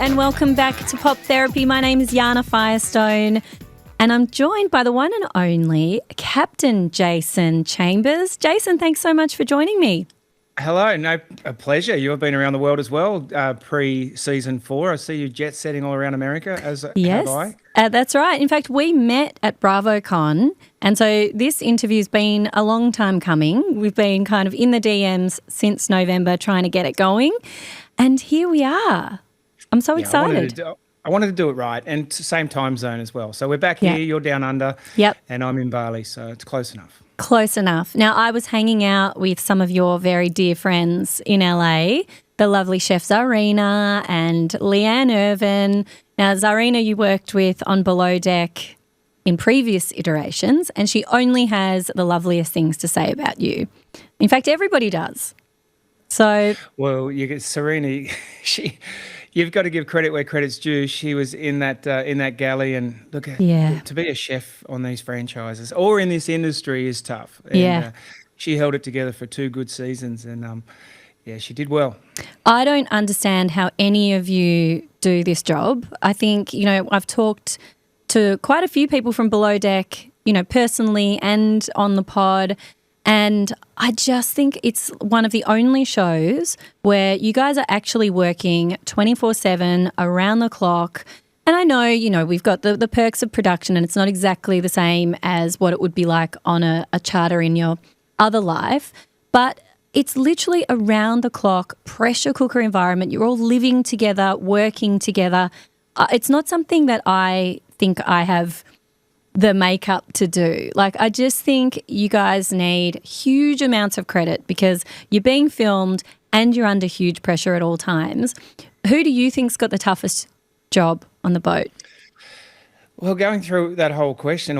and welcome back to Pop Therapy. My name is Yana Firestone and I'm joined by the one and only Captain Jason Chambers. Jason, thanks so much for joining me. Hello, a pleasure. You have been around the world as well, pre-season 4. I see you jet setting all around America, as yes, have I. That's right. In fact, we met at BravoCon, and so this interview's been a long time coming. We've been kind of in the DMs since November trying to get it going, and here we are. I'm so excited. I wanted to do it right, and same time zone as well. So we're back here, you're down under, and I'm in Bali, so it's close enough. Close enough. Now, I was hanging out with some of your very dear friends in LA, the lovely chef Zarina and Leanne Irvin. Now, Zarina you worked with on Below Deck in previous iterations, and she only has the loveliest things to say about you. In fact, everybody does. So, well, you get Serena. You've got to give credit where credit's due. She was in that galley, and look, to be a chef on these franchises or in this industry is tough. And, she held it together for 2 good seasons, and she did well. I don't understand how any of you do this job. I think, I've talked to quite a few people from Below Deck, personally and on the pod, and I just think it's one of the only shows where you guys are actually working 24/7 around the clock. And I know, we've got the perks of production, and it's not exactly the same as what it would be like on a charter in your other life, but it's literally around the clock, pressure cooker environment. You're all living together, working together. It's not something that I think I have the makeup to do. Like, I just think you guys need huge amounts of credit because you're being filmed and you're under huge pressure at all times. Who do you think's got the toughest job on the boat? Well, going through that whole question,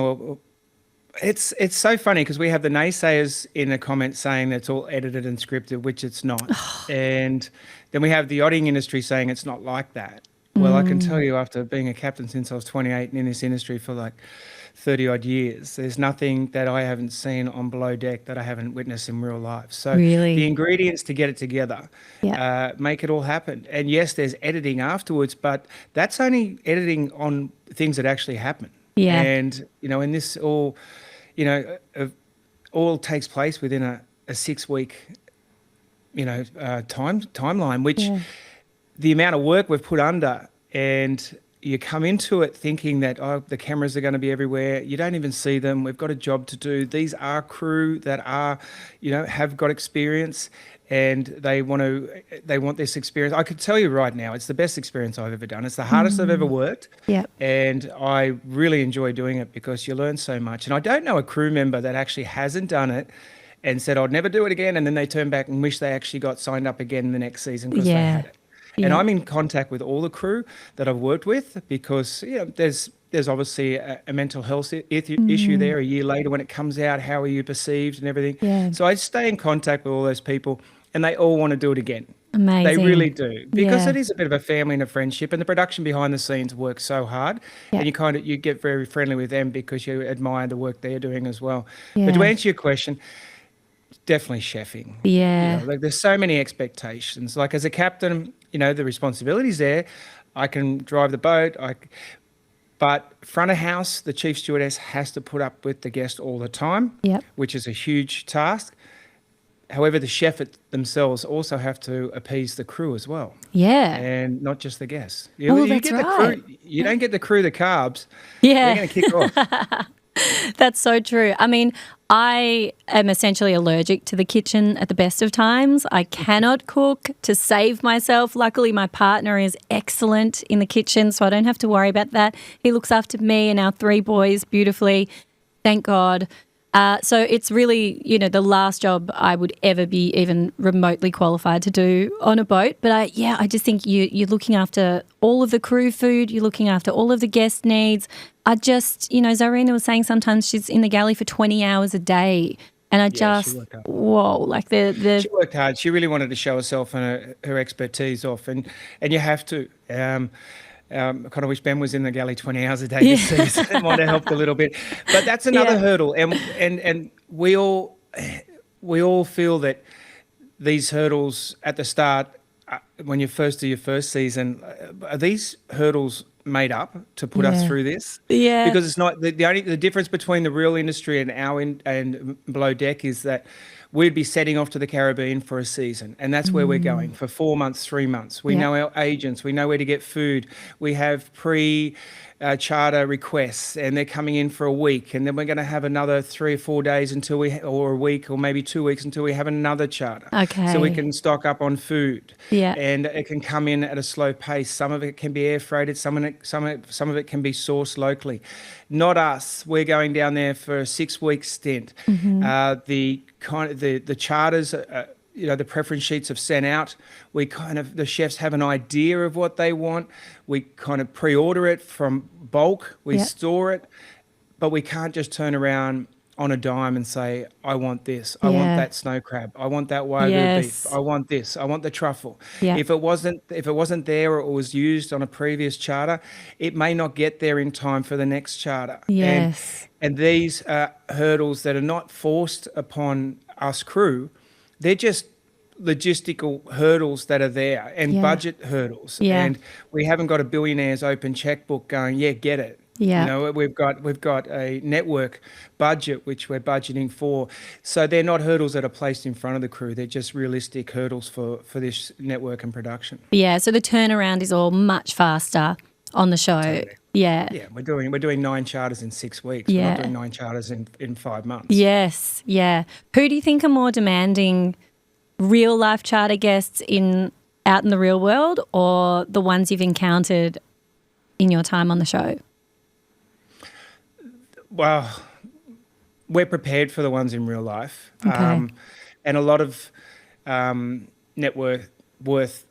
it's so funny because we have the naysayers in the comments saying that it's all edited and scripted, which it's not. And then we have the yachting industry saying it's not like that. Well, I can tell you, after being a captain since I was 28 and in this industry for like 30 odd years, there's nothing that I haven't seen on Below Deck that I haven't witnessed in real life. So the ingredients to get it together, make it all happen. And yes, there's editing afterwards, but that's only editing on things that actually happen. Yeah. And, and this all, all takes place within a 6-week, timeline, which the amount of work we've put under, and you come into it thinking that, the cameras are going to be everywhere. You don't even see them. We've got a job to do. These are crew that are, have got experience, and they want this experience. I could tell you right now, it's the best experience I've ever done. It's the hardest I've ever worked. Yeah. And I really enjoy doing it because you learn so much. And I don't know a crew member that actually hasn't done it and said, I'd never do it again. And then they turn back and wish they actually got signed up again the next season because they had it. And I'm in contact with all the crew that I've worked with because, there's obviously a mental health issue there a year later when it comes out. How are you perceived and everything? Yeah. So I stay in contact with all those people, and they all want to do it again. Amazing. They really do, because it is a bit of a family and a friendship, and the production behind the scenes works so hard, and you get very friendly with them because you admire the work they're doing as well. But to answer your question, definitely chefing. Yeah. There's so many expectations. Like, as a captain, the responsibility's there. I can drive the boat. But front of house, the chief stewardess has to put up with the guest all the time, which is a huge task. However, the chef themselves also have to appease the crew as well. Yeah. And not just the guests. That's right. You don't get the crew the carbs. Yeah. They're going to kick off. That's so true. I mean, I am essentially allergic to the kitchen at the best of times. I cannot cook to save myself. Luckily, my partner is excellent in the kitchen, so I don't have to worry about that. He looks after me and our 3 boys beautifully, thank God. So it's really, the last job I would ever be even remotely qualified to do on a boat. But I just think you're looking after all of the crew food. You're looking after all of the guest needs. Zarina was saying sometimes she's in the galley for 20 hours a day. And she worked hard. She really wanted to show herself and her expertise off. And you have to. I kind of wish Ben was in the galley 20 hours a day this season. It might have helped a little bit. But that's another hurdle. And we all feel that these hurdles at the start when you first do your first season, are these hurdles made up to put us through this? Yeah. Because it's not the difference between the real industry and and Below Deck is that we'd be setting off to the Caribbean for a season, and that's where we're going for 4 months, 3 months. We know our agents, we know where to get food. We have charter requests, and they're coming in for a week, and then we're going to have another 3 or 4 days or a week, or maybe 2 weeks until we have another charter. Okay. So we can stock up on food. Yeah. And it can come in at a slow pace. Some of it can be air freighted. Some of it can be sourced locally. Not us. We're going down there for a 6-week stint. The charters. The preference sheets have sent out. The chefs have an idea of what they want. We kind of pre-order it from bulk. We store it, but we can't just turn around on a dime and say, I want this. I want that snow crab. I want that Wagyu beef. I want this. I want the truffle. Yeah. If it wasn't there, or it was used on a previous charter, it may not get there in time for the next charter. Yes. And these hurdles that are not forced upon us crew, they're just logistical hurdles that are there, and budget hurdles. And we haven't got a billionaire's open checkbook going, get it. Yeah. We've got a network budget which we're budgeting for. So they're not hurdles that are placed in front of the crew. They're just realistic hurdles for this network and production. Yeah. So the turnaround is all much faster on the show. Totally. Yeah. Yeah. We're doing 9 charters in 6 weeks. Yeah. We're not doing 9 charters in 5 months. Yes. Yeah. Who do you think are more demanding, real life charter guests out in the real world, or the ones you've encountered in your time on the show? Well, we're prepared for the ones in real life. Okay. And a lot of net worth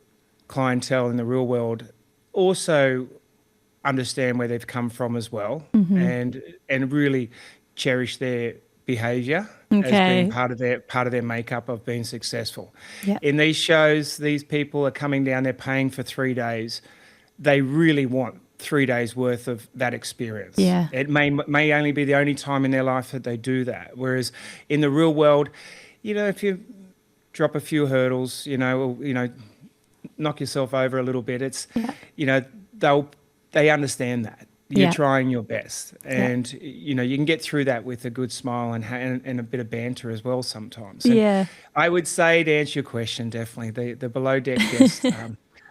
clientele in the real world also understand where they've come from as well, and really cherish their behavior as being part of their makeup of being successful. Yep. In these shows, these people are coming down, they're paying for 3 days. They really want 3 days worth of that experience. Yeah. It may only be the only time in their life that they do that. Whereas in the real world, if you drop a few hurdles, knock yourself over a little bit, it's, they understand that. You're trying your best, and you can get through that with a good smile and a bit of banter as well sometimes. And I would say, to answer your question, definitely the below deck guests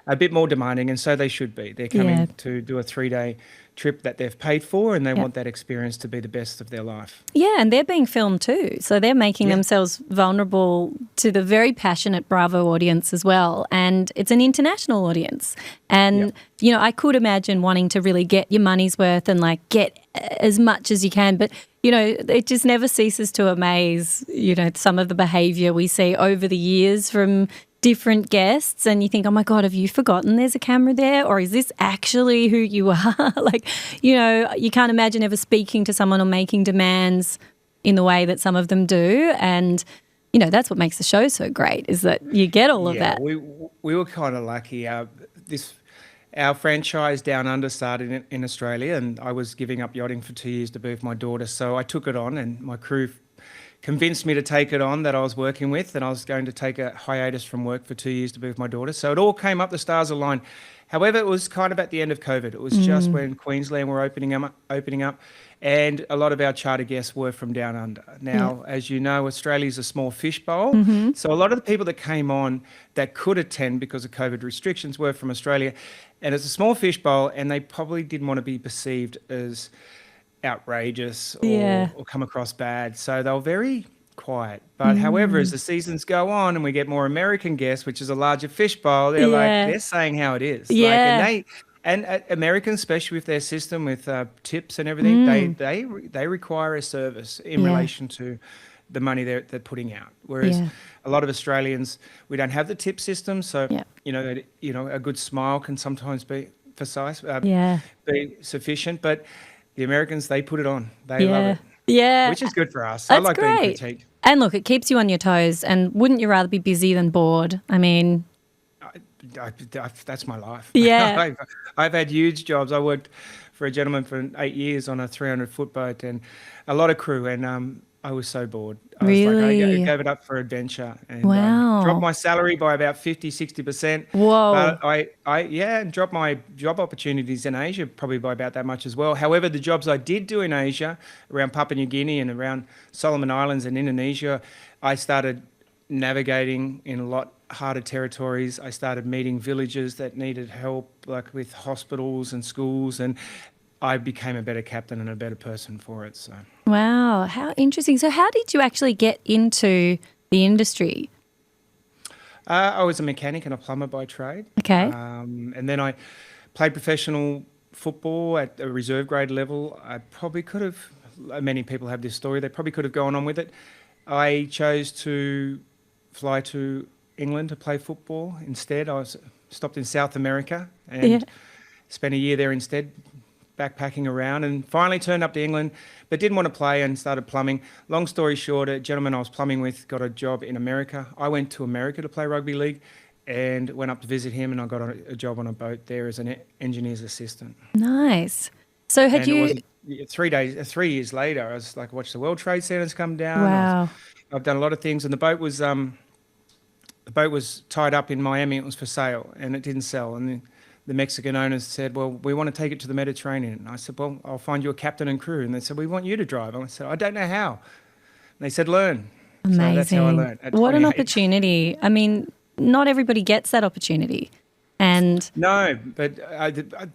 a bit more demanding, and so they should be. They're coming to do a 3-day trip that they've paid for, and they want that experience to be the best of their life. Yeah, and they're being filmed too, so they're making themselves vulnerable to the very passionate Bravo audience as well, and it's an international audience. And I could imagine wanting to really get your money's worth and get as much as you can, but it just never ceases to amaze some of the behaviour we see over the years from different guests, and you think, oh my God, have you forgotten there's a camera there, or is this actually who you are? You can't imagine ever speaking to someone or making demands in the way that some of them do, and that's what makes the show so great, is that you get all of that. We were kind of lucky. Our franchise Down Under started in Australia, and I was giving up yachting for 2 years to be with my daughter, so I took it on, and my crew convinced me to take it on, that I was working with, and I was going to take a hiatus from work for 2 years to be with my daughter. So it all came up, the stars aligned. However, it was kind of at the end of COVID. It was just when Queensland were opening up, and a lot of our charter guests were from Down Under. Now, as you know, Australia's a small fishbowl, so a lot of the people that came on that could attend because of COVID restrictions were from Australia, and it's a small fishbowl, and they probably didn't want to be perceived as outrageous or come across bad, so they were very quiet. But however, as the seasons go on and we get more American guests, which is a larger fishbowl, they're saying how it is. And Americans, especially with their system with tips and everything, they require a service in relation to the money they're putting out. Whereas a lot of Australians, we don't have the tip system, so a good smile can sometimes be be sufficient, but the Americans, they put it on. They love it. Yeah. Which is good for us. That's I like great. being critiqued. And look, it keeps you on your toes. And wouldn't you rather be busy than bored? I mean... that's my life. Yeah. I've had huge jobs. I worked for a gentleman for 8 years on a 300-foot boat and a lot of crew. And I was so bored. I was like, I Really? gave it up for adventure and dropped Wow. my salary by about 50, 60%. Whoa. But and dropped my job opportunities in Asia probably by about that much as well. However, the jobs I did do in Asia, around Papua New Guinea and around Solomon Islands and Indonesia, I started navigating in a lot harder territories. I started meeting villages that needed help, like with hospitals and schools, and I became a better captain and a better person for it. So. Wow. How interesting. So, how did you actually get into the industry? I was a mechanic and a plumber by trade. Okay. And then I played professional football at a reserve grade level. I probably could have, many people have this story, they probably could have gone on with it. I chose to fly to England to play football instead. I was stopped in South America Yeah. and spent a year there instead, backpacking around, and finally turned up to England, but didn't want to play and started plumbing. Long story short, a gentleman I was plumbing with got a job in America. I went to America to play rugby league and went up to visit him, and I got a job on a boat there as an engineer's assistant. Nice. So, had And it you? wasn't 3 years later, I was like, watched the World Trade Centers come down. Wow. I've done a lot of things, and the boat was tied up in Miami. It was for sale, and it didn't sell. And the Mexican owners said, well, we want to take it to the Mediterranean. And I said, well, I'll find you a captain and crew. And they said, we want you to drive. And I said, I don't know how. And they said, learn. So that's how I Amazing. learned at What an 28. opportunity. I mean, not everybody gets that opportunity. And No, but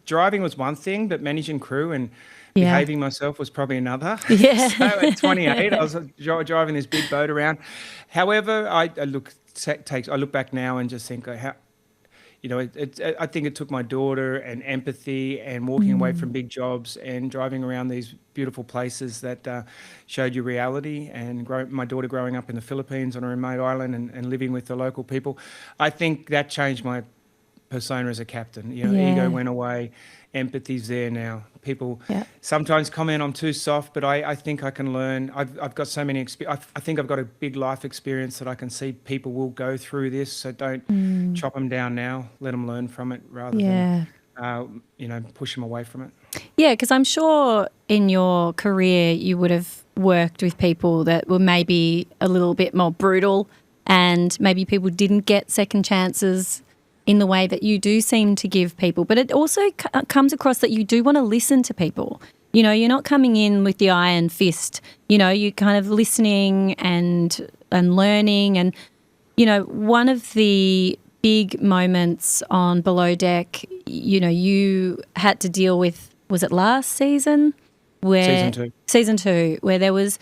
driving was one thing, but managing crew and yeah. behaving myself was probably another. Yeah. So at 28, I was driving this big boat around. However, I look back now and just think, how, I think it took my daughter and empathy and walking away from big jobs and driving around these beautiful places that showed you reality. And my daughter growing up in the Philippines on a remote island and living with the local people, I think that changed my persona as a captain. Yeah. Ego went away, empathy's there now. People Yeah. sometimes comment I'm too soft, but I think I can learn. I've got so many I think I've got a big life experience that I can see people will go through this. So don't chop them down now. Let them learn from it rather than push them away from it. Yeah, because I'm sure in your career you would have worked with people that were maybe a little bit more brutal, and maybe people didn't get second chances in the way that you do seem to give people. But it also comes across that you do want to listen to people. You're not coming in with the iron fist. You're kind of listening and learning. And, one of the big moments on Below Deck, you had to deal with, was it last season? Season 2, where there was,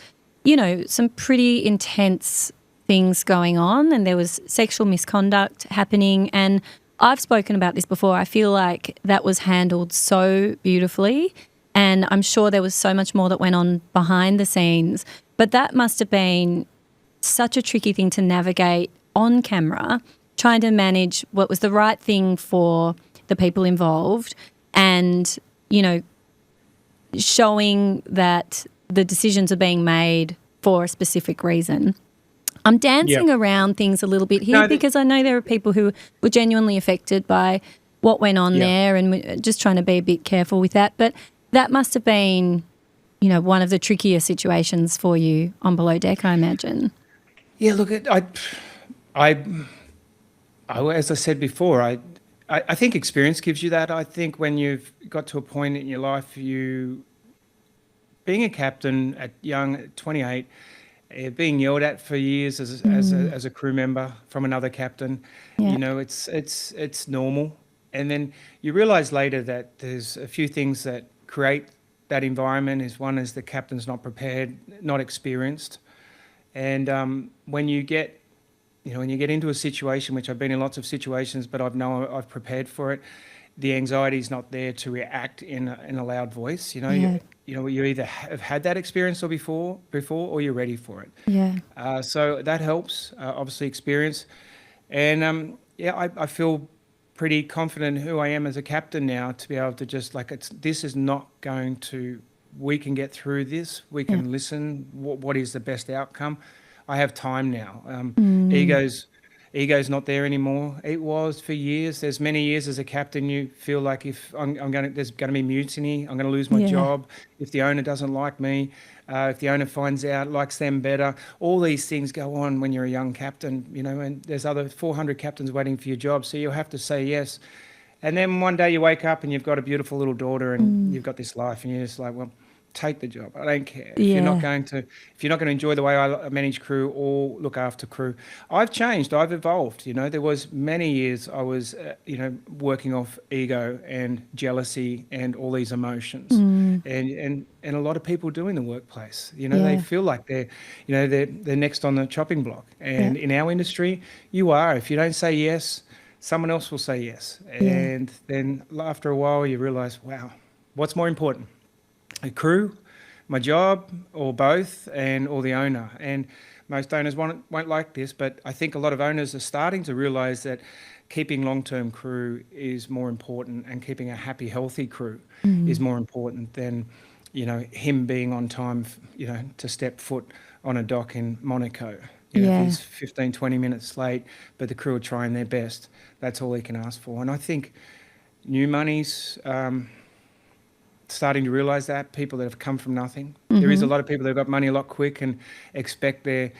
some pretty intense things going on and there was sexual misconduct happening. And I've spoken about this before. I feel like that was handled so beautifully, and I'm sure there was so much more that went on behind the scenes. But that must have been such a tricky thing to navigate on camera, trying to manage what was the right thing for the people involved and, showing that the decisions are being made for a specific reason. I'm dancing around things a little bit here because I know there are people who were genuinely affected by what went on there, and we're just trying to be a bit careful with that. But that must have been, one of the trickier situations for you on Below Deck, I imagine. Yeah, look, I as I said before, I think experience gives you that. I think when you've got to a point in your life, being a captain at 28, being yelled at for years as a crew member from another captain, it's normal. And then you realise later that there's a few things that create that environment. One is the captain's not prepared, not experienced, and when you get into a situation, which I've been in lots of situations, but I've prepared for it. The anxiety is not there to react in a loud voice. You either have had that experience before, or you're ready for it. Yeah. So that helps. Obviously, experience, and I feel pretty confident in who I am as a captain now to be able to just this is not going to. We can get through this. We can listen. What is the best outcome? I have time now. Ego's not there anymore. It was for years. There's many years as a captain, you feel like if there's going to be mutiny, I'm going to lose my job. If the owner doesn't like me, if the owner finds out, likes them better, all these things go on when you're a young captain, and there's other 400 captains waiting for your job. So you'll have to say yes. And then one day you wake up and you've got a beautiful little daughter and you've got this life and you're just like, well, take the job. I don't care. If you're not going to enjoy the way I manage crew or look after crew. I've changed. I've evolved. There was many years I was, working off ego and jealousy and all these emotions, and a lot of people do in the workplace. They feel like they're next on the chopping block. And in our industry, you are. If you don't say yes, someone else will say yes. And then after a while, you realise, wow, what's more important? A crew, my job, or both, or the owner. And most owners won't like this, but I think a lot of owners are starting to realise that keeping long-term crew is more important, and keeping a happy, healthy crew is more important than, him being on time, to step foot on a dock in Monaco. If he's 15, 20 minutes late, but the crew are trying their best, that's all he can ask for. And I think new money's starting to realise that, people that have come from nothing. There is a lot of people that have got money a lot quick and expect their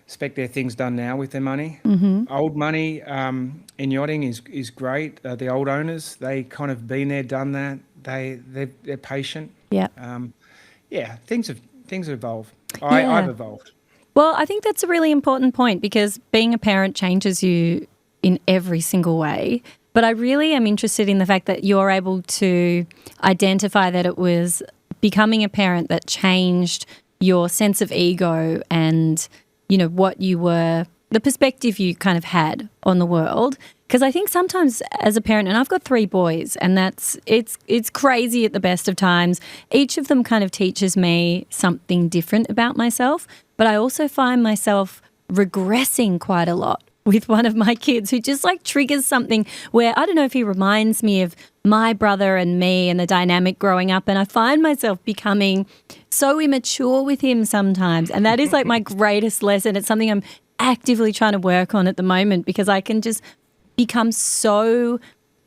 things done now with their money. Old money in yachting is great. The old owners, they kind of been there, done that. They're patient. Things have evolved. I've evolved. Well, I think that's a really important point, because being a parent changes you in every single way. But I really am interested in the fact that you're able to identify that it was becoming a parent that changed your sense of ego and, what you were, the perspective you kind of had on the world. Because I think sometimes as a parent, and I've got 3 boys, and it's crazy at the best of times. Each of them kind of teaches me something different about myself, but I also find myself regressing quite a lot with one of my kids who just triggers something where I don't know if he reminds me of my brother and me and the dynamic growing up, and I find myself becoming so immature with him sometimes, and that is my greatest lesson. It's something I'm actively trying to work on at the moment, because I can just become so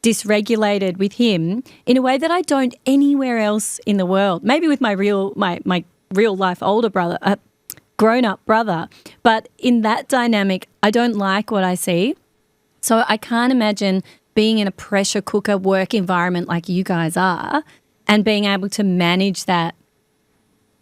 dysregulated with him in a way that I don't anywhere else in the world. Maybe with my real life older brother, grown-up brother. But in that dynamic, I don't like what I see. So I can't imagine being in a pressure cooker work environment like you guys are and being able to manage that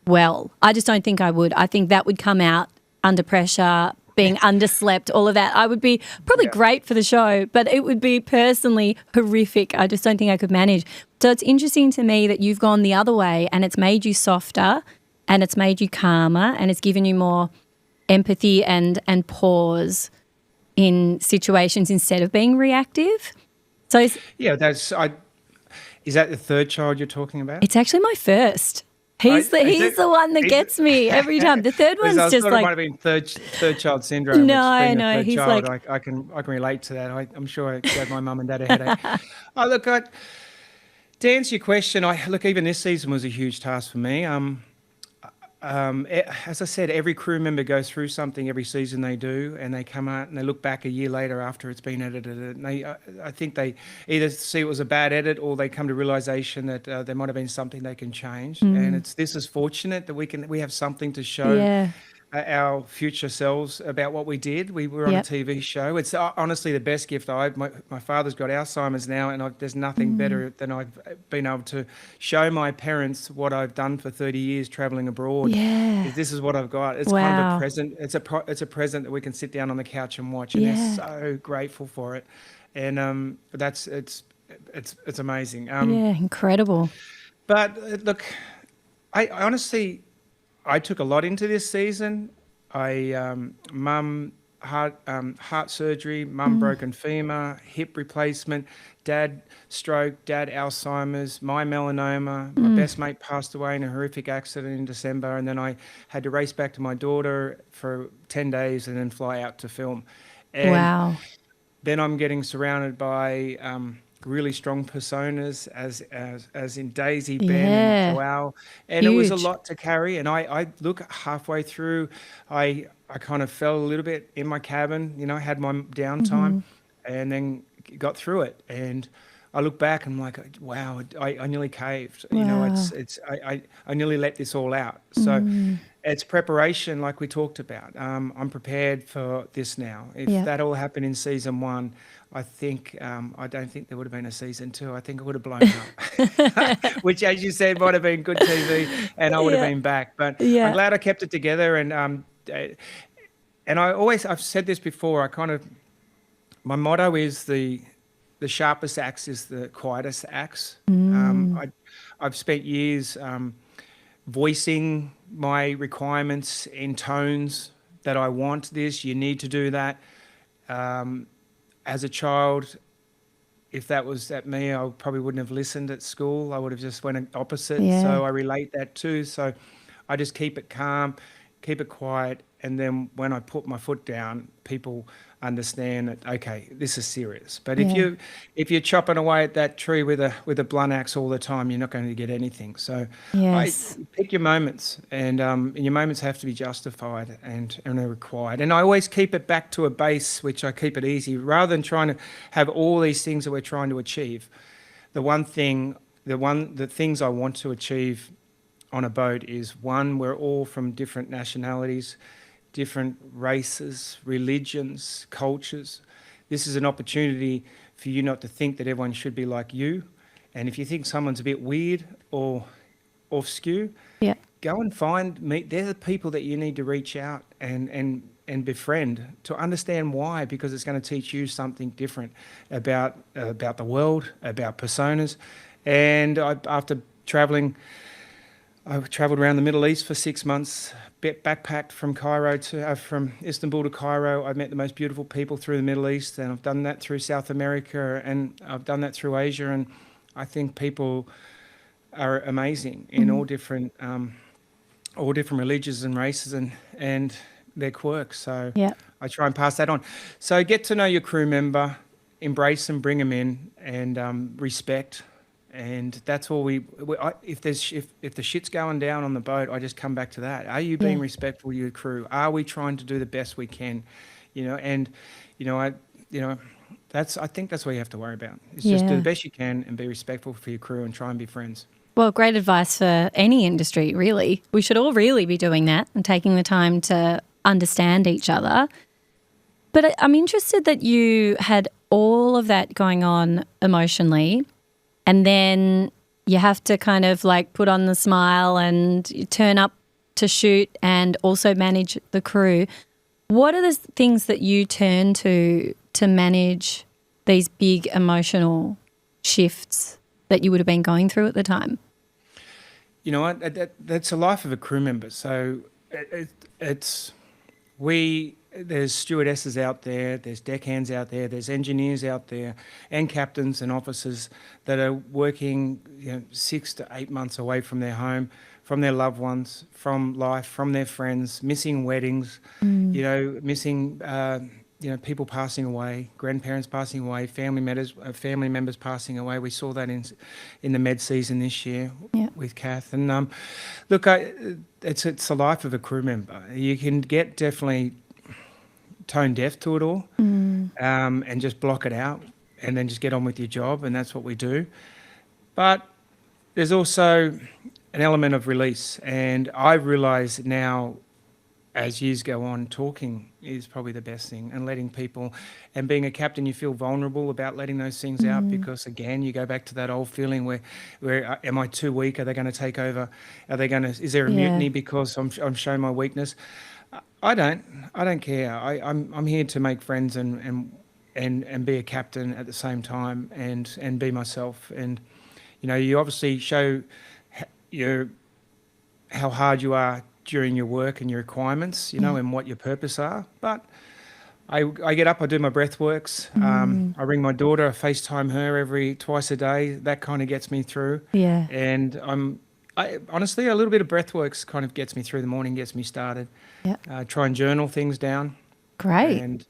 well. I just don't think I would. I think that would come out under pressure, being underslept, all of that. I would be probably great for the show, but it would be personally horrific. I just don't think I could manage. So it's interesting to me that you've gone the other way, and it's made you softer, and it's made you calmer, and it's given you more empathy and pause in situations instead of being reactive. So is that the third child you're talking about? It's actually my first. He's the one that gets me every time. The third one's just it might have been third child syndrome. No, he's child, I can relate to that. I'm sure I gave my mum and dad a headache. To answer your question, even this season was a huge task for me. As I said, every crew member goes through something every season they do, and they come out and they look back a year later after it's been edited, and I think they either see it was a bad edit, or they come to realisation that there might have been something they can change. And this is fortunate that we have something to show our future selves about what we did. We were on a TV show. It's honestly the best gift. My father's got Alzheimer's now, and there's nothing better than I've been able to show my parents what I've done for 30 years travelling abroad. This is what I've got. It's kind of a present. It's a present that we can sit down on the couch and watch, and they're so grateful for it. And it's amazing. Incredible. But look, I honestly, I took a lot into this season. Mum heart surgery, mum broken femur, hip replacement, dad stroke, dad Alzheimer's, my melanoma. My best mate passed away in a horrific accident in December, and then I had to race back to my daughter for 10 days and then fly out to film. And then I'm getting surrounded by really strong personas as in Daisy, Ben, and Yeah. Joelle, and it was a Huge. lot to carry. And I look halfway through, I kind of fell a little bit in my cabin. I had my downtime, and then got through it. And I look back and I'm like, wow, I nearly caved. Wow. I nearly let this all out. So it's preparation, like we talked about. I'm prepared for this now. If Yeah. that all happened in season one, I don't think there would have been a season two. I think it would have blown up, which, as you said, might have been good TV, and I would have Yeah. been back. But I'm Yeah. glad I kept it together. And I've said this before. My motto is the sharpest axe is the quietest axe. I've spent years voicing my requirements in tones that I want this, you need to do that. As a child, if that was at me, I probably wouldn't have listened at school. I would have just went opposite. Yeah. So I relate that too. So I just keep it calm, keep it quiet, and then when I put my foot down, people understand that, okay, this is serious. But Yeah. if you're chopping away at that tree with a blunt axe all the time, you're not going to get anything. So I Yes. pick your moments, and your moments have to be justified and are required. And I always keep it back to a base, which I keep it easy, rather than trying to have all these things that we're trying to achieve. The things I want to achieve on a boat is, one, we're all from different nationalities, different races, religions, cultures. This is an opportunity for you not to think that everyone should be like you. And if you think someone's a bit weird or off skew, Yeah. go and meet. They're the people that you need to reach out and befriend to understand why, because it's going to teach you something different about the world, about personas. And after traveling, I travelled around the Middle East for 6 months, backpacked from Istanbul to Cairo. I've met the most beautiful people through the Middle East, and I've done that through South America, and I've done that through Asia. And I think people are amazing in all different religions and races and their quirks. So Yeah. I try and pass that on. So get to know your crew member, embrace them, bring them in, and respect. And that's all if the shit's going down on the boat, I just come back to that. Are you being Yeah. respectful to your crew? Are we trying to do the best we can? And I think that's what you have to worry about. It's just do Yeah. the best you can and be respectful for your crew and try and be friends. Well, great advice for any industry, really. We should all really be doing that and taking the time to understand each other. But I'm interested that you had all of that going on emotionally, and then you have to kind of like put on the smile and you turn up to shoot and also manage the crew. What are the things that you turn to manage these big emotional shifts that you would have been going through at the time? You know what? That's the life of a crew member. So there's stewardesses out there, there's deckhands out there, there's engineers out there, and captains and officers that are working 6 to 8 months away from their home, from their loved ones, from life, from their friends, missing weddings, missing people passing away, grandparents passing away, family members passing away. We saw that in the med season this year with Kath. And look, it's the life of a crew member. You can get definitely tone deaf to it all, and just block it out and then just get on with your job, and that's what we do. But there's also an element of release, and I realise now, as years go on, talking is probably the best thing, and letting people, and being a captain, you feel vulnerable about letting those things out, because again, you go back to that old feeling where am I too weak? Are they going to take over? Is there a mutiny because I'm showing my weakness? I don't care. I'm here to make friends and be a captain at the same time, and be myself. And you obviously show how hard you are during your work and your requirements, and what your purpose are. But I get up, I do my breath works. I ring my daughter, I FaceTime her twice a day. That kind of gets me through. Yeah. And honestly, a little bit of breathworks kind of gets me through the morning, gets me started. Yeah. Try and journal things down. Great.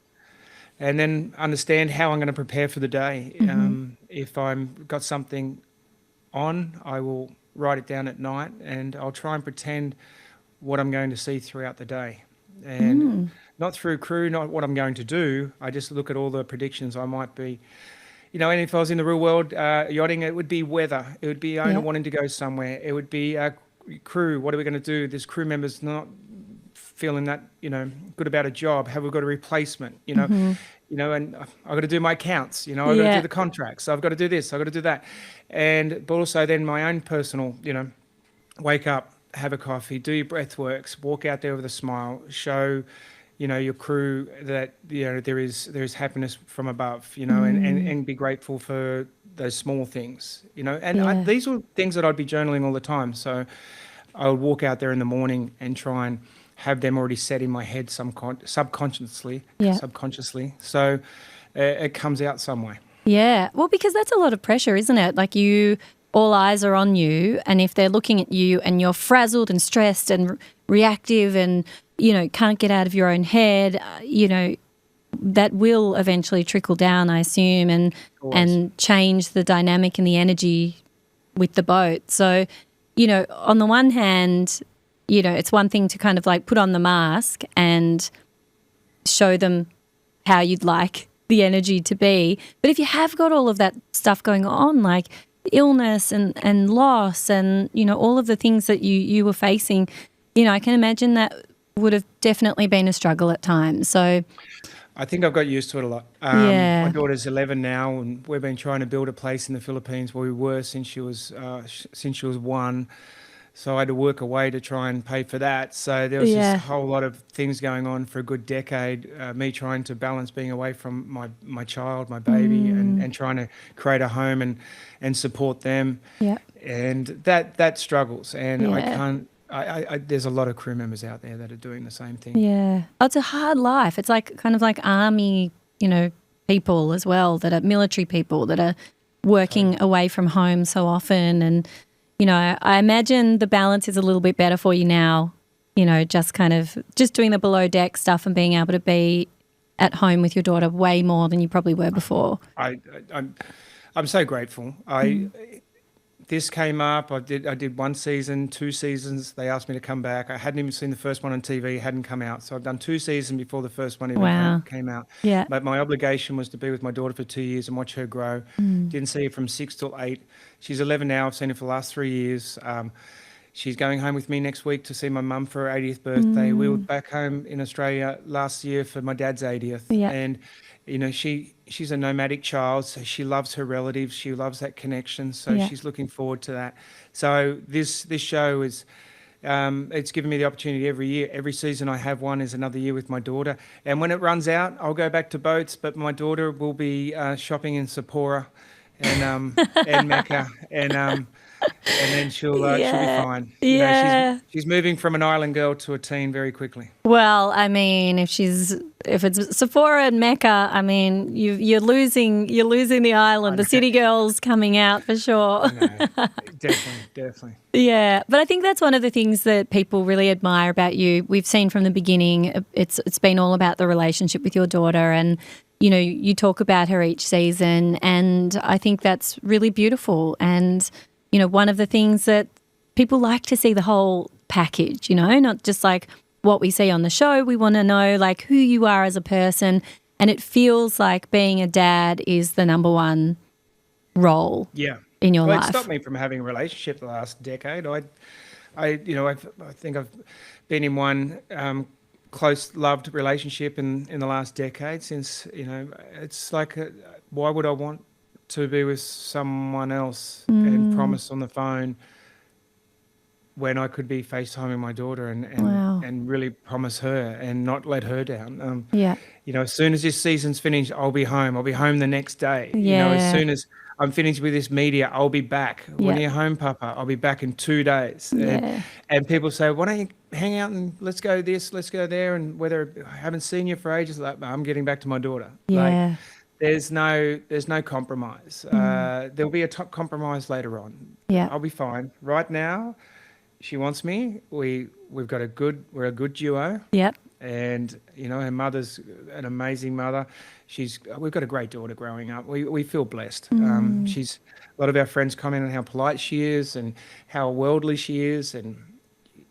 And then understand how I'm going to prepare for the day. if I'm got something on, I will write it down at night, and I'll try and pretend what I'm going to see throughout the day. And not through crew, not what I'm going to do. I just look at all the predictions I might be, and if I was in the real world yachting, it would be weather. It would be owner wanting to go somewhere. It would be crew. What are we going to do? This crew member's not feeling that, good about a job. Have we got a replacement? And I've got to do my accounts. I've got to do the contracts. So I've got to do this. I've got to do that. But also then my own personal, wake up, have a coffee, do your breath works, walk out there with a smile, show, your crew that, there is happiness from above, and be grateful for those small things, and these were things that I'd be journaling all the time. So I would walk out there in the morning and try and have them already set in my head subconsciously. So it comes out some way. Yeah. Well, because that's a lot of pressure, isn't it? Like all eyes are on you, and if they're looking at you and you're frazzled and stressed and reactive and, can't get out of your own head, that will eventually trickle down, I assume, and change the dynamic and the energy with the boat. So, on the one hand, it's one thing to kind of like put on the mask and show them how you'd like the energy to be. But if you have got all of that stuff going on, like illness and loss and, all of the things that you were facing, I can imagine that would have definitely been a struggle at times. So I think I've got used to it a lot. My daughter's 11 now, and we've been trying to build a place in the Philippines where we were since she was 1. So I had to work away to try and pay for that. So there was just a whole lot of things going on for a good decade. Me trying to balance being away from my child, my baby, and trying to create a home and support them. Yeah. And that struggles. And I can't. There's a lot of crew members out there that are doing the same thing. Yeah. Oh, it's a hard life. It's like kind of like army, people as well, that are military people that are working away from home so often. And, I imagine the balance is a little bit better for you now, just doing the below deck stuff and being able to be at home with your daughter way more than you probably were before. I'm so grateful. This came up. I did 1 season, 2 seasons. They asked me to come back. I hadn't even seen the first one on TV. It hadn't come out. So I've done 2 seasons before the first one even came out. Yeah. But my obligation was to be with my daughter for 2 years and watch her grow. Didn't see her from 6 till 8. She's 11 now. I've seen her for the last 3 years. She's going home with me next week to see my mum for her 80th birthday. We were back home in Australia last year for my dad's 80th. Yeah. And, she's a nomadic child, so she loves her relatives. She loves that connection. So she's looking forward to that. So this show is, it's given me the opportunity every year. Every season I have one is another year with my daughter. And when it runs out, I'll go back to boats, but my daughter will be shopping in Sapporo and Mecca and then she'll be fine. She's moving from an island girl to a teen very quickly. Well, I mean, if it's Sephora and Mecca, I mean, you're losing the island. The city girl's coming out for sure. No, definitely. Yeah, but I think that's one of the things that people really admire about you. We've seen from the beginning, it's been all about the relationship with your daughter, and you talk about her each season, and I think that's really beautiful. And one of the things that people like to see the whole package, not just like what we see on the show. We want to know like who you are as a person, and it feels like being a dad is the number one role in your life. It stopped me from having a relationship the last decade. I think I've been in one close loved relationship in the last decade since, it's like, why would I want to be with someone else and promise on the phone when I could be FaceTiming my daughter and really promise her and not let her down. As soon as this season's finished, I'll be home. I'll be home the next day. As soon as I'm finished with this media, I'll be back. When you're home, Papa, I'll be back in 2 days. And people say, why don't you hang out and let's go this, let's go there. And whether I haven't seen you for ages, like, I'm getting back to my daughter. Like, there's no compromise. There'll be a compromise later on. I'll be fine. Right now, she wants me. We're a good duo. And, her mother's an amazing mother. We've got a great daughter growing up. We feel blessed. A lot of our friends comment on how polite she is and how worldly she is. And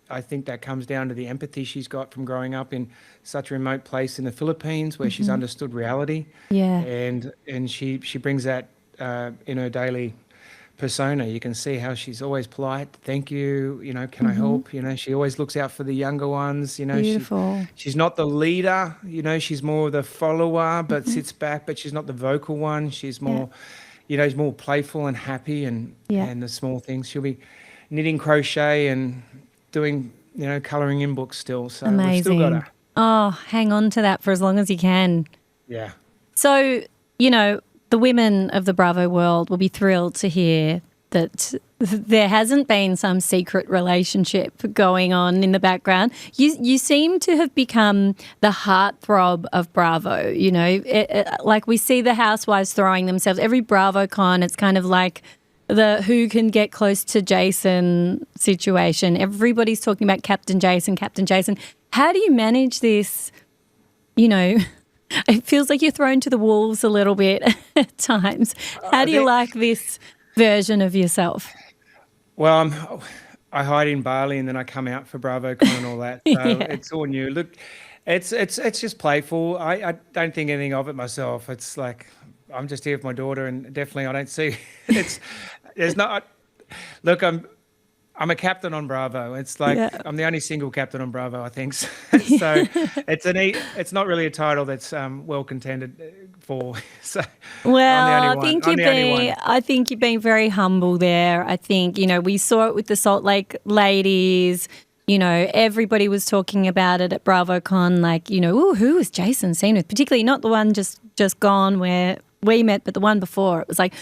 I think that comes down to the empathy she's got from growing up in such a remote place in the Philippines where she's understood reality. Yeah. And she brings that in her daily persona. You can see how she's always polite. Thank you. Can I help? She always looks out for the younger ones. Beautiful. She's not the leader. She's more the follower, but sits back. But she's not the vocal one. She's more, she's more playful and happy, and the small things. She'll be knitting crochet and doing, colouring in books still. So amazing. we've still got her. Oh, hang on to that for as long as you can. Yeah. So, the women of the Bravo world will be thrilled to hear that there hasn't been some secret relationship going on in the background. You seem to have become the heartthrob of Bravo, like we see the housewives throwing themselves. Every BravoCon, it's kind of like the who can get close to Jason situation. Everybody's talking about Captain Jason, Captain Jason. How do you manage this, It feels like you're thrown to the wolves a little bit at times. How do you like this version of yourself? Well, I hide in Bali and then I come out for BravoCon and all that. So it's all new. Look, it's just playful. I don't think anything of it myself. It's like I'm just here with my daughter, and definitely I don't see there's not. Look, I'm a captain on Bravo. It's like I'm the only single captain on Bravo, I think. So it's not really a title that's well contended for. So well, I think you've been very humble there. I think we saw it with the Salt Lake ladies. Everybody was talking about it at BravoCon. Like who was Jason seen with? Particularly not the one just gone where we met, but the one before. It was like,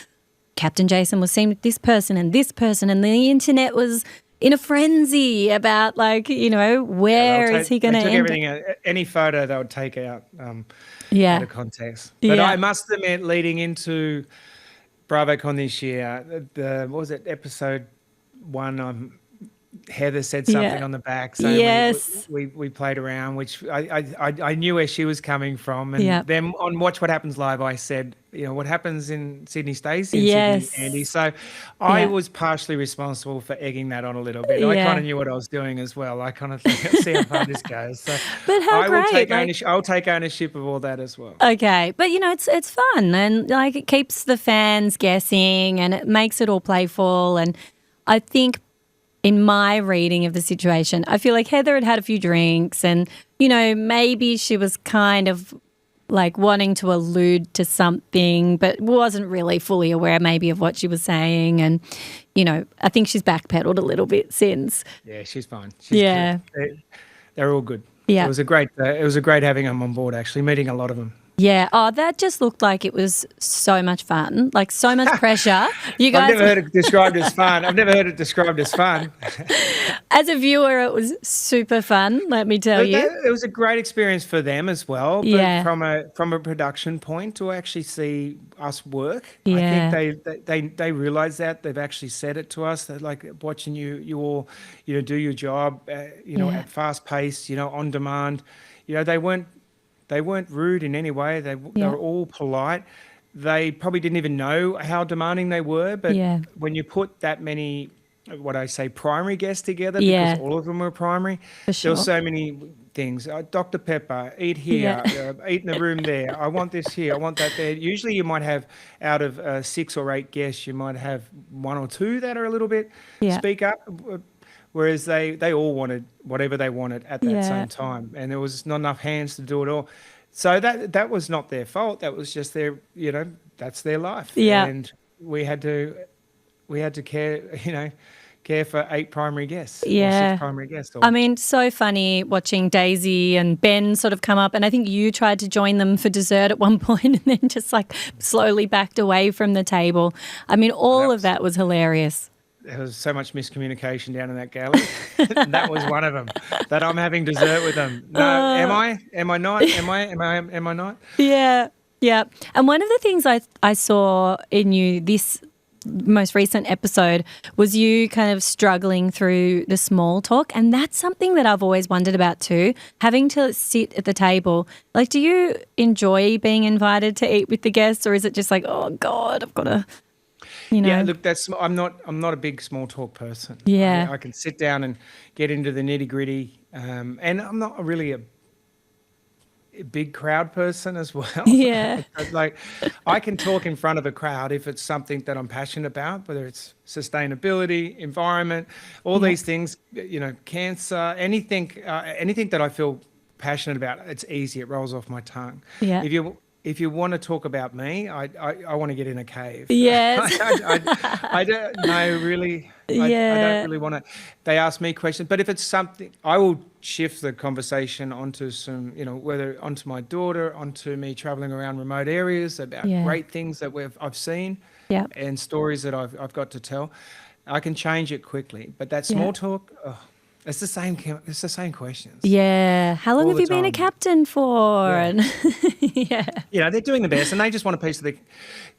Captain Jason was seen with this person, and the internet was in a frenzy about where is he going to end? Everything, any photo they would take out out of context. But I must admit, leading into BravoCon this year, what was it, episode 1? Heather said something on the back, so we played around, which I knew where she was coming from, and then on Watch What Happens Live, I said, what happens in Sydney stays in Sydney, Andy. So I was partially responsible for egging that on a little bit. I kind of knew what I was doing as well. I kind of think, see how far this goes. So but how great! I'll take ownership of all that as well. Okay, but it's fun, and it keeps the fans guessing, and it makes it all playful, and I think, in my reading of the situation, I feel like Heather had a few drinks and, maybe she was kind of wanting to allude to something, but wasn't really fully aware maybe of what she was saying. And, I think she's backpedaled a little bit since. Yeah, she's fine. They're all good. Yeah. It was a great having them on board, actually, meeting a lot of them. Yeah. Oh, that just looked like it was so much fun, so much pressure. You guys. I've never heard it described as fun. As a viewer, it was super fun, let me tell you. It was a great experience for them as well. But from a production point, to actually see us work, I think they realise that. They've actually said it to us. They're watching you all, do your job, at fast pace, on demand. They weren't rude in any way. They were all polite. They probably didn't even know how demanding they were. But when you put that many, what I say, primary guests together, because all of them were primary, there were so many things. Dr. Pepper, eat here, eat in the room there. I want this here, I want that there. Usually you might have, out of 6 or 8 guests, you might have 1 or 2 that are a little bit speak up. Whereas they all wanted whatever they wanted at that same time, and there was not enough hands to do it all. So that was not their fault. That was just their, that's their life. Yeah. And we had to care for 8 primary guests. Yeah. Or 6 primary guests. I mean, so funny watching Daisy and Ben sort of come up, and I think you tried to join them for dessert at one point and then just slowly backed away from the table. I mean, all of that was hilarious. There was so much miscommunication down in that galley. That was one of them. That I'm having dessert with them. No, am I? Am I not? Am I not? Yeah, yeah. And one of the things I saw in you this most recent episode was you kind of struggling through the small talk. And that's something that I've always wondered about too, having to sit at the table. Like, do you enjoy being invited to eat with the guests, or is it just like, oh God, I've got to, Yeah, look, I'm not a big small talk person. Yeah. I can sit down and get into the nitty gritty, and I'm not really a big crowd person as well. Yeah. Like, I can talk in front of a crowd if it's something that I'm passionate about, whether it's sustainability, environment, all these things, cancer, anything that I feel passionate about. It's easy. It rolls off my tongue. Yeah. If you want to talk about me, I want to get in a cave. Yes. I don't know, really. I don't really want to. They ask me questions, but if it's something, I will shift the conversation onto some, whether onto my daughter, onto me traveling around remote areas about great things that I've seen, and stories that I've got to tell. I can change it quickly, but that small talk. Oh, it's the same. It's the same questions. Yeah. How long have you been a captain for? Yeah. They're doing the best, and they just want a piece of the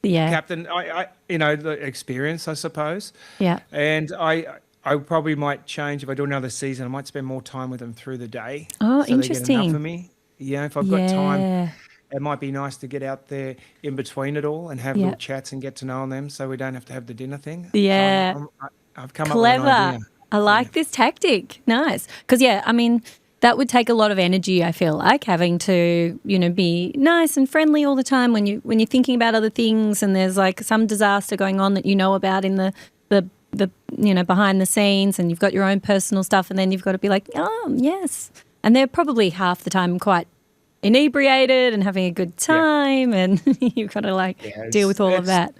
captain. The experience, I suppose. Yeah. And I probably might change if I do another season. I might spend more time with them through the day. Oh, so interesting. They get enough of me. Yeah. If I've got time, it might be nice to get out there in between it all and have little chats and get to know them, so we don't have to have the dinner thing. Yeah. So I've come up with an idea. I like this tactic. Nice. Because, that would take a lot of energy, I feel like, having to, be nice and friendly all the time when you're thinking about other things and there's like some disaster going on that you know about in the behind the scenes, and you've got your own personal stuff, and then you've got to be like, oh, yes. And they're probably half the time quite inebriated and having a good time, and you've got to deal with all of that.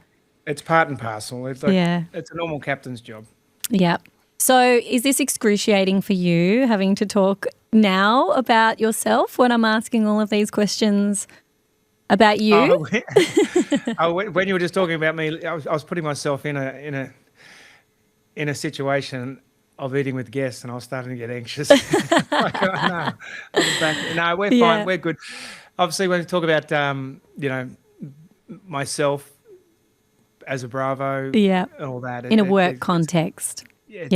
It's part and parcel. It's it's a normal captain's job. Yeah. So is this excruciating for you, having to talk now about yourself when I'm asking all of these questions about you? When you were just talking about me, I was putting myself in a situation of eating with guests, and I was starting to get anxious. No, we're fine. We're good. Obviously, when we talk about myself as a Bravo, and all that in a work context. It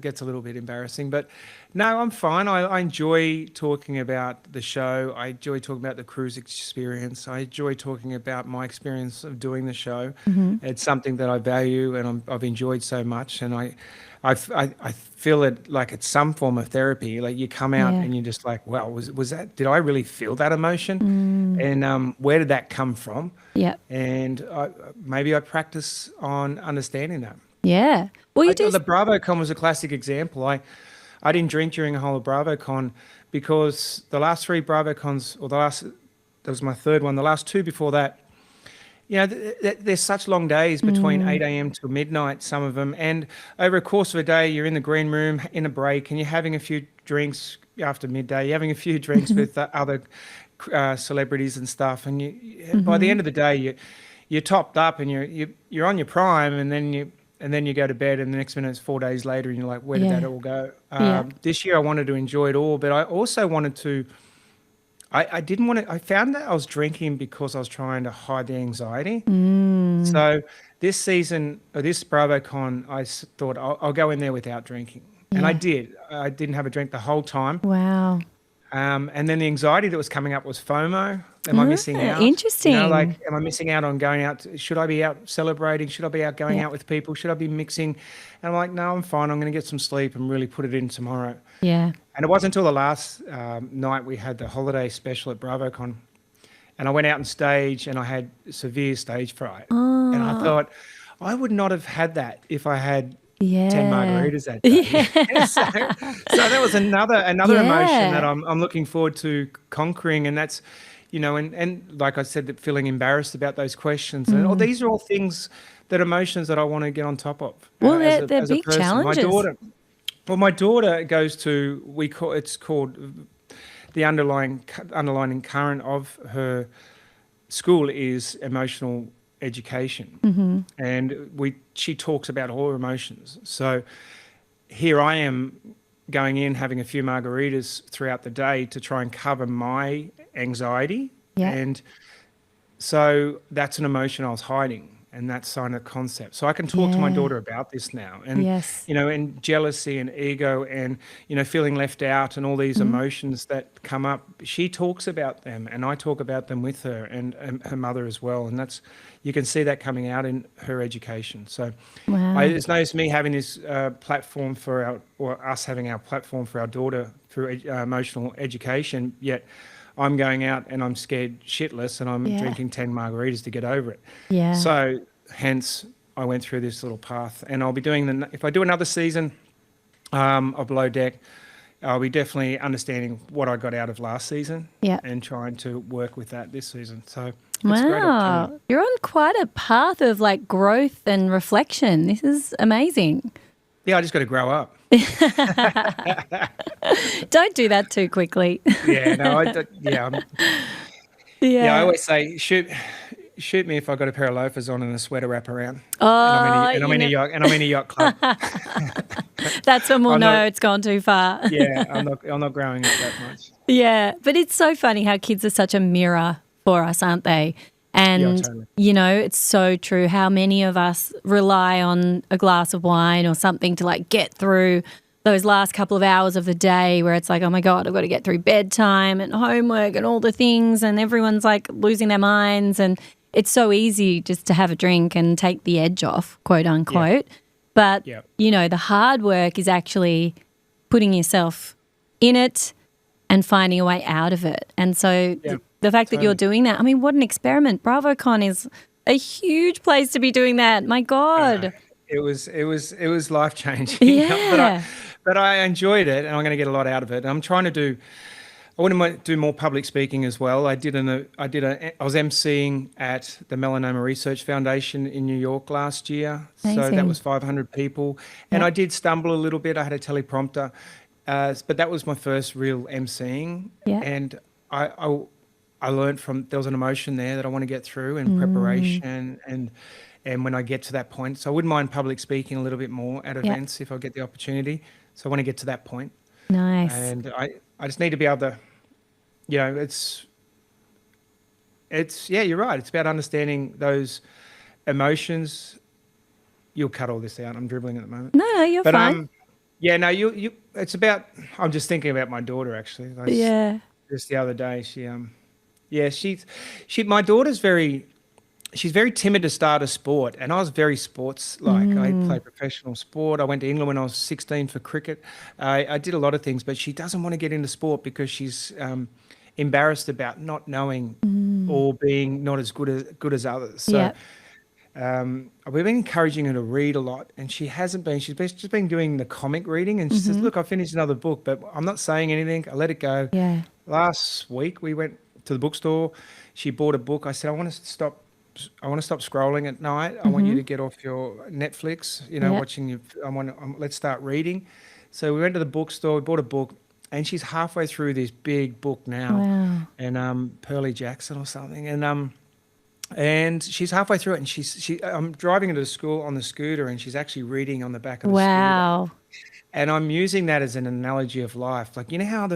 gets a little bit embarrassing, but no, I'm fine. I enjoy talking about the show. I enjoy talking about the cruise experience. I enjoy talking about my experience of doing the show. Mm-hmm. It's something that I value and I've enjoyed so much, and I feel it like it's some form of therapy. Like, you come out and you're just like, wow, was that? Did I really feel that emotion? And where did that come from? Yeah. And maybe I practice on understanding that. Yeah. Well, The BravoCon was a classic example. I didn't drink during the whole of BravoCon because the last three BravoCons, that was my third one, the last two before that, there's such long days between 8 a.m. to midnight, some of them. And over a course of a day, you're in the green room in a break and you're having a few drinks after midday. You're having a few drinks with other celebrities and stuff. And by the end of the day, you're topped up and you're on your prime, and then you go to bed, and the next minute it's 4 days later and you're like, where did that all go? This year I wanted to enjoy it all, but I also wanted to, I found that I was drinking because I was trying to hide the anxiety. So this season, or this BravoCon, I thought I'll go in there without drinking. And I did. I didn't have a drink the whole time. Wow. And then the anxiety that was coming up was FOMO. Am I missing out? Interesting. Am I missing out on going out? Should I be out celebrating? Should I be out going out with people? Should I be mixing? And I'm like, no, I'm fine. I'm going to get some sleep and really put it in tomorrow. Yeah. And it wasn't until the last night we had the holiday special at BravoCon, and I went out on stage and I had severe stage fright. Oh. And I thought, I would not have had that if I had 10 margaritas that day. Yeah. so that was another emotion that I'm looking forward to conquering, and that's, and like I said, that feeling embarrassed about those questions. And these are all things, that emotions that I want to get on top of. Well, they're big challenges. My daughter goes to, it's called the underlying current of her school is emotional education, and she talks about all her emotions. So here I am going in, having a few margaritas throughout the day to try and cover my anxiety, and so that's an emotion I was hiding, and that sign of concept. So I can talk to my Yeah. daughter about this now, and Yes. and jealousy and ego and feeling left out and all these Mhm. emotions that come up. She talks about them, and I talk about them with her and her mother as well, and that's you can see that coming out in her education. So Wow. it's nice me having this platform or us having our platform for our daughter through emotional education, yet I'm going out and I'm scared shitless and I'm Yeah. drinking 10 margaritas to get over it. Yeah. So hence I went through this little path, and I'll be doing if I do another season of Below Deck, I'll be definitely understanding what I got out of last season Yeah. and trying to work with that this season. So it's a great opportunity. Wow. You're on quite a path of like growth and reflection. This is amazing. Yeah, I just got to grow up. Don't do that too quickly. Yeah, no, I Yeah. always say shoot me if I got a pair of loafers on and a sweater wrap around, Oh, and I'm in a yacht club. that's when we'll I'm know not- it's gone too far. Yeah, I'm not growing up that much. Yeah, but it's so funny how kids are such a mirror for us, aren't they? And, totally. it's so true how many of us rely on a glass of wine or something to like get through those last couple of hours of the day where it's like, oh my God, I've got to get through bedtime and homework and all the things, and everyone's like losing their minds. And it's so easy just to have a drink and take the edge off, quote unquote. But, Yeah. the hard work is actually putting yourself in it and finding a way out of it. And so Yeah, the fact that you're totally. doing that, I mean, what an experiment. BravoCon is a huge place to be doing that. My God. It was life changing. Yeah. But I enjoyed it, and I'm going to get a lot out of it. I'm trying to do. I want to do more public speaking as well. I was emceeing at the Melanoma Research Foundation in New York last year. So Amazing. that was 500 people, and Yep. I did stumble a little bit. I had a teleprompter, but that was my first real emceeing, Yeah. and I learned there was an emotion there that I want to get through and preparation and when I get to that point. So I wouldn't mind public speaking a little bit more at events if I get the opportunity. So I want to get to that point. Nice. And I just need to be able to, you're right. It's about understanding those emotions. You'll cut all this out. I'm dribbling at the moment. No, you're But fine. it's about, I'm just thinking about my daughter actually. Yeah. Just the other day, my daughter's she's very timid to start a sport, and I was very sports-like. I played professional sport. I went to England when I was 16 for cricket. I did a lot of things, but she doesn't want to get into sport because she's embarrassed about not knowing or being not as good as others. So we've been encouraging her to read a lot, and she hasn't been. She's just been doing the comic reading, and she says, "Look, I finished another book, but I'm not saying anything. I let it go." Yeah. Last week we went to the bookstore. She bought a book. I said, I want to stop scrolling at night. I want you to get off your Netflix, watching your, let's start reading. So we went to the bookstore, we bought a book, and she's halfway through this big book now. Wow. And Pearly Jackson or something. And she's halfway through it, and I'm driving her to school on the scooter, and she's actually reading on the back of the scooter. Wow. And I'm using that as an analogy of life. Like, how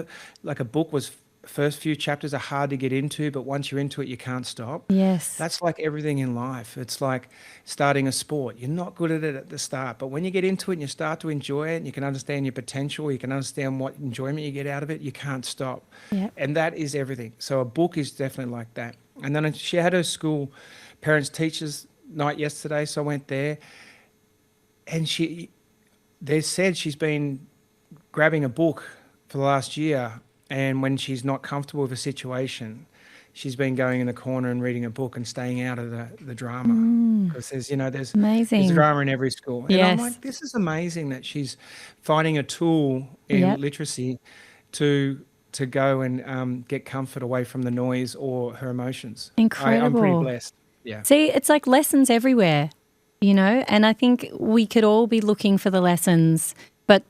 a book was, first few chapters are hard to get into, but once you're into it, you can't stop. Yes. That's like everything in life. It's like starting a sport. You're not good at it at the start, but when you get into it and you start to enjoy it, and you can understand your potential, you can understand what enjoyment you get out of it, you can't stop. Yeah. And that is everything. So a book is definitely like that. And then she had her school parents teachers night yesterday, so I went there, and they said she's been grabbing a book for the last year, and when she's not comfortable with a situation, she's been going in the corner and reading a book and staying out of the drama. Because there's Amazing. drama in every school. And Yes. I'm like, this is amazing that she's finding a tool in literacy to go and get comfort away from the noise or her emotions. Incredible. I'm pretty blessed. Yeah. See, it's like lessons everywhere, and I think we could all be looking for the lessons, but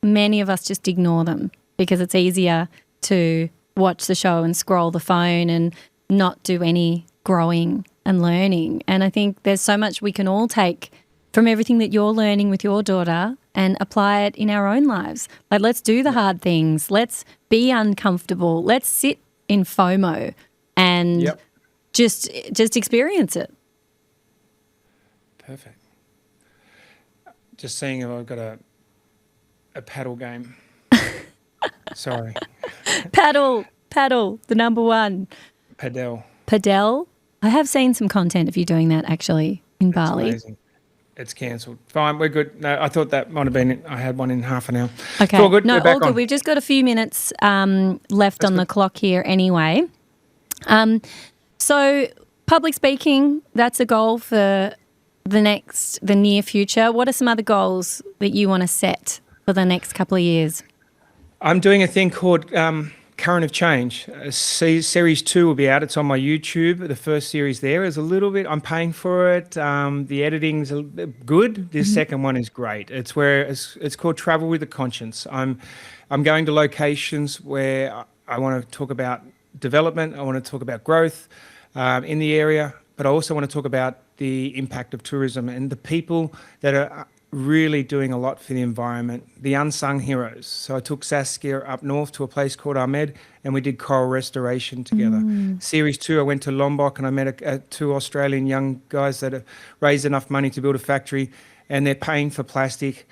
many of us just ignore them because it's easier to watch the show and scroll the phone and not do any growing and learning. And I think there's so much we can all take from everything that you're learning with your daughter and apply it in our own lives. Like, let's do the hard things. Let's be uncomfortable. Let's sit in FOMO and just experience it. Perfect. Just seeing if I've got a paddle game. Sorry. Paddle, the number one. Padel. I have seen some content of you doing that actually in It's Bali. amazing. It's cancelled. Fine, we're good. No, I thought that might have been I had one in half an hour. Okay. It's all good. No, We're back all good. on. We've just got a few minutes left on the clock here anyway. So public speaking, that's a goal for the near future. What are some other goals that you want to set for the next couple of years? I'm doing a thing called Current of Change. Series 2 will be out. It's on my YouTube. The first series there is a little bit, I'm paying for it. The editing's good. The second one is great. It's called Travel with a Conscience. I'm going to locations where I want to talk about development. I want to talk about growth in the area, but I also want to talk about the impact of tourism and the people that are really doing a lot for the environment, the unsung heroes. So I took Saskia up north to a place called Ahmed and we did coral restoration together. Series 2, I went to Lombok and I met two Australian young guys that have raised enough money to build a factory and they're paying for plastic.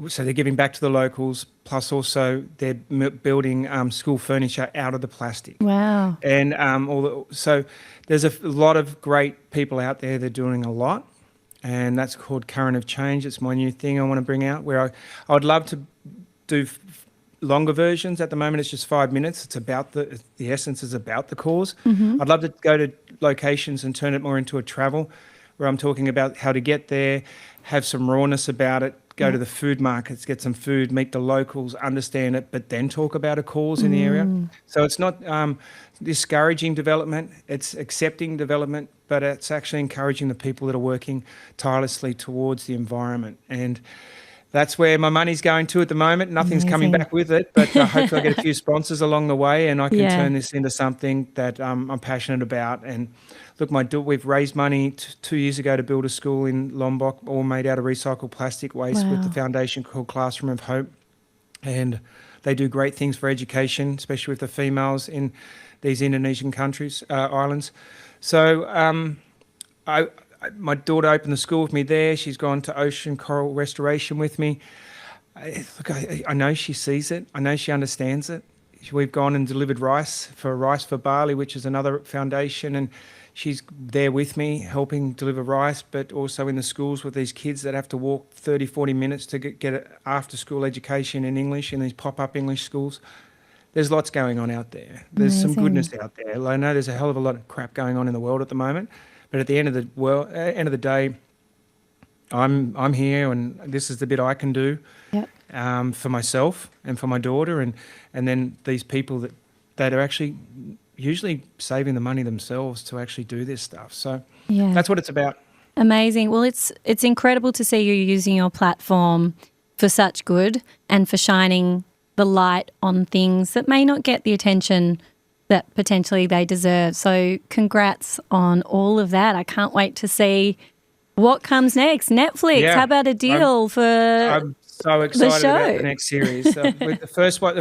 So they're giving back to the locals, plus also they're building school furniture out of the plastic. Wow. And so there's a lot of great people out there that are doing a lot. And that's called Current of Change. It's my new thing I want to bring out, where I would love to do longer versions. At the moment, it's just 5 minutes. It's about the essence is about the cause. I'd love to go to locations and turn it more into a travel, where I'm talking about how to get there, have some rawness about it, go to the food markets, get some food, meet the locals, understand it, but then talk about a cause in the area. So it's not discouraging development, it's accepting development, but it's actually encouraging the people that are working tirelessly towards the environment. And that's where my money's going to at the moment. Nothing's coming back with it, but hopefully I get a few sponsors along the way and I can turn this into something that I'm passionate about. And look, we've raised money 2 years ago to build a school in Lombok, all made out of recycled plastic waste with the foundation called Classroom of Hope. And they do great things for education, especially with the females in these Indonesian countries, islands. So my daughter opened the school with me there. She's gone to ocean coral restoration with me. I know she sees it. I know she understands it. We've gone and delivered Rice for Bali, which is another foundation, and she's there with me helping deliver rice, but also in the schools with these kids that have to walk 30, 40 minutes to get an after-school education in English in these pop-up English schools. There's lots going on out there. There's some goodness out there. I know there's a hell of a lot of crap going on in the world at the moment, but at the end of the day, I'm here, and this is the bit I can do for myself and for my daughter, and then these people that are actually usually saving the money themselves to actually do this stuff. So that's what it's about. Amazing. Well, it's incredible to see you using your platform for such good and for shining the light on things that may not get the attention that potentially they deserve. So congrats on all of that. I can't wait to see what comes next. Netflix, how about a deal for I'm so excited about the next series. With the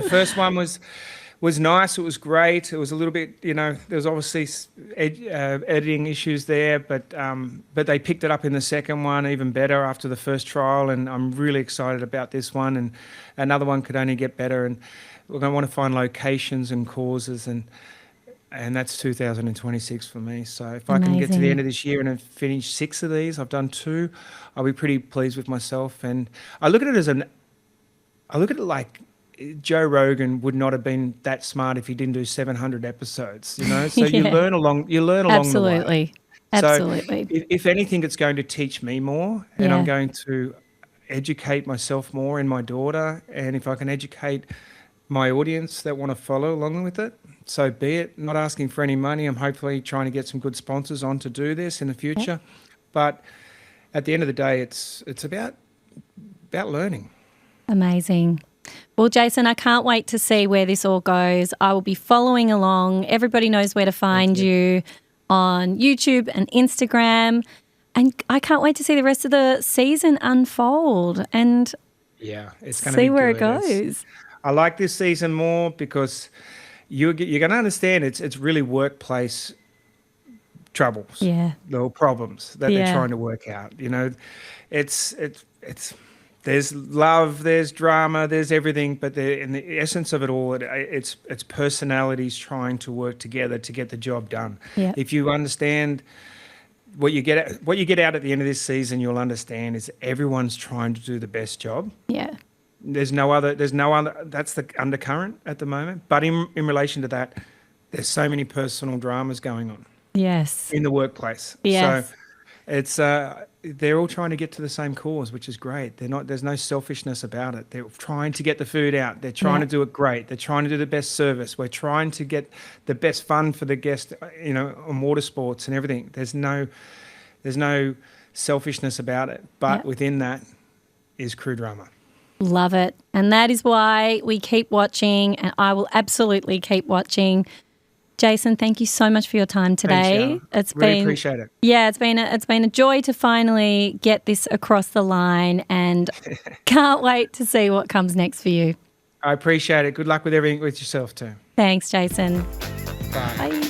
first one was nice. It was great. It was a little bit, there was obviously editing issues there, but they picked it up in the second one even better after the first trial, and I'm really excited about this one, and another one could only get better. And we're going to want to find locations and causes, and that's 2026 for me. So if I can get to the end of this year and finish 6 of these, I've done 2, I'll be pretty pleased with myself. And I look at it like Joe Rogan would not have been that smart if he didn't do 700 episodes, So you learn along the way. Absolutely. So if anything, it's going to teach me more, and I'm going to educate myself more and my daughter. And if I can educate my audience that want to follow along with it, so be it. Not asking for any money. I'm hopefully trying to get some good sponsors on to do this in the future. But at the end of the day, it's about learning. Amazing. Well, Jason, I can't wait to see where this all goes. I will be following along. Everybody knows where to find you on YouTube and Instagram. And I can't wait to see the rest of the season unfold and it's going to see be where it good. goes. I like this season more because you're going to understand it's really workplace troubles, Yeah. little problems that Yeah. they're trying to work out. It's there's love, there's drama, there's everything, but in the essence of it all, it's personalities trying to work together to get the job done. Yeah. If you understand what you get out at the end of this season, you'll understand is everyone's trying to do the best job. Yeah. There's no other. That's the undercurrent at the moment. But in relation to that, there's so many personal dramas going on Yes. in the workplace. Yes. So it's they're all trying to get to the same cause, which is great. There's no selfishness about it. They're trying to get the food out. They're trying to do it great. They're trying to do the best service. We're trying to get the best fun for the guest, on water sports and everything. There's no selfishness about it. But within that is crew drama. Love it. And that is why we keep watching, and I will absolutely keep watching. Jason, thank you so much for your time today. Thanks, really appreciate it. Yeah, it's been a joy to finally get this across the line, and can't wait to see what comes next for you. I appreciate it. Good luck with everything with yourself too. Thanks, Jason. Bye. Bye.